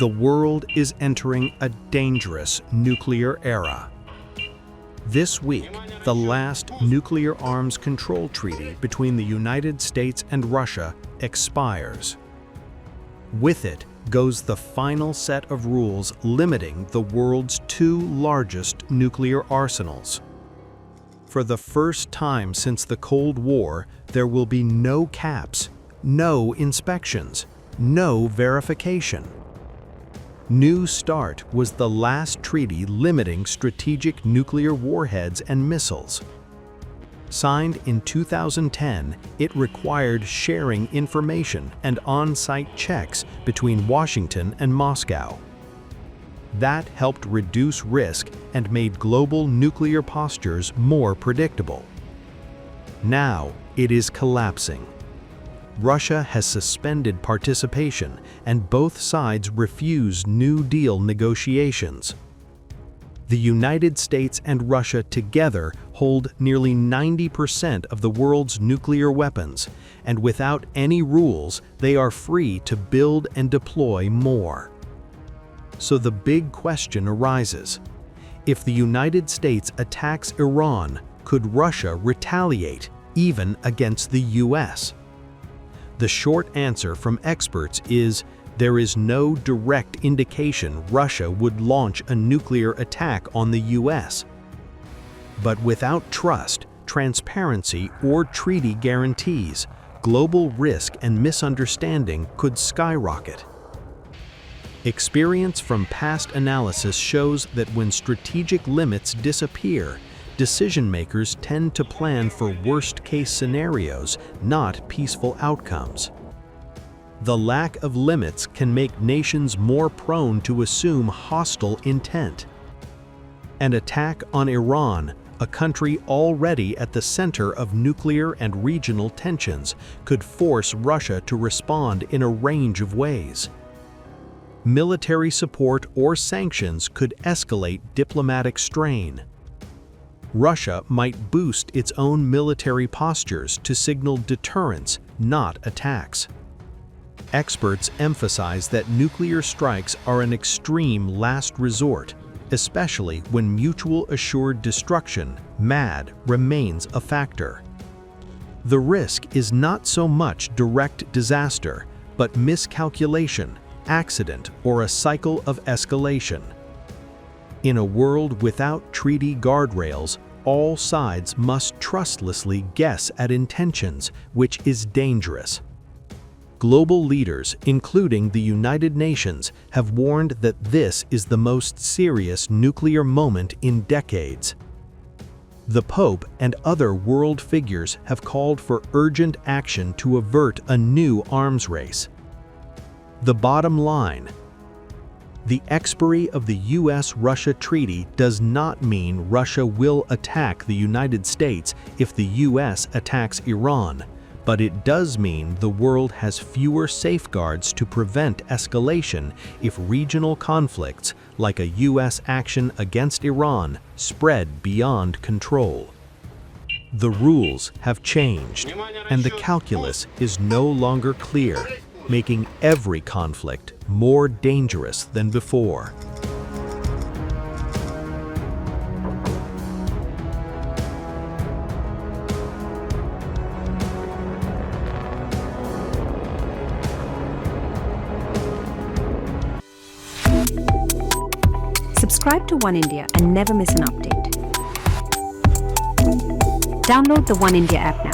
The world is entering a dangerous nuclear era. This week, the last nuclear arms control treaty between the United States and Russia expires. With it goes the final set of rules limiting the world's two largest nuclear arsenals. For the first time since the Cold War, there will be no caps, no inspections, no verification. New START was the last treaty limiting strategic nuclear warheads and missiles. Signed in 2010, it required sharing information and on-site checks between Washington and Moscow. That helped reduce risk and made global nuclear postures more predictable. Now it is collapsing. Russia has suspended participation, and both sides refuse New Deal negotiations. The United States and Russia together hold nearly 90% of the world's nuclear weapons, and without any rules, they are free to build and deploy more. So the big question arises: if the United States attacks Iran, could Russia retaliate, even against the US? The short answer from experts is there is no direct indication Russia would launch a nuclear attack on the US. But without trust, transparency, or treaty guarantees, global risk and misunderstanding could skyrocket. Experience from past analysis shows that when strategic limits disappear, decision-makers tend to plan for worst-case scenarios, not peaceful outcomes. The lack of limits can make nations more prone to assume hostile intent. An attack on Iran, a country already at the center of nuclear and regional tensions, could force Russia to respond in a range of ways. Military support or sanctions could escalate diplomatic strain. Russia might boost its own military postures to signal deterrence, not attacks. Experts emphasize that nuclear strikes are an extreme last resort, especially when mutual assured destruction, MAD, remains a factor. The risk is not so much direct disaster, but miscalculation, accident, or a cycle of escalation. In a world without treaty guardrails, all sides must trustlessly guess at intentions, which is dangerous. Global leaders, including the United Nations, have warned that this is the most serious nuclear moment in decades. The Pope and other world figures have called for urgent action to avert a new arms race. The bottom line: the expiry of the US-Russia treaty does not mean Russia will attack the United States if the US attacks Iran, but it does mean the world has fewer safeguards to prevent escalation if regional conflicts, like a US action against Iran, spread beyond control. The rules have changed, and the calculus is no longer clear, making every conflict more dangerous than before. Subscribe to One India and never miss an update. Download the One India app now.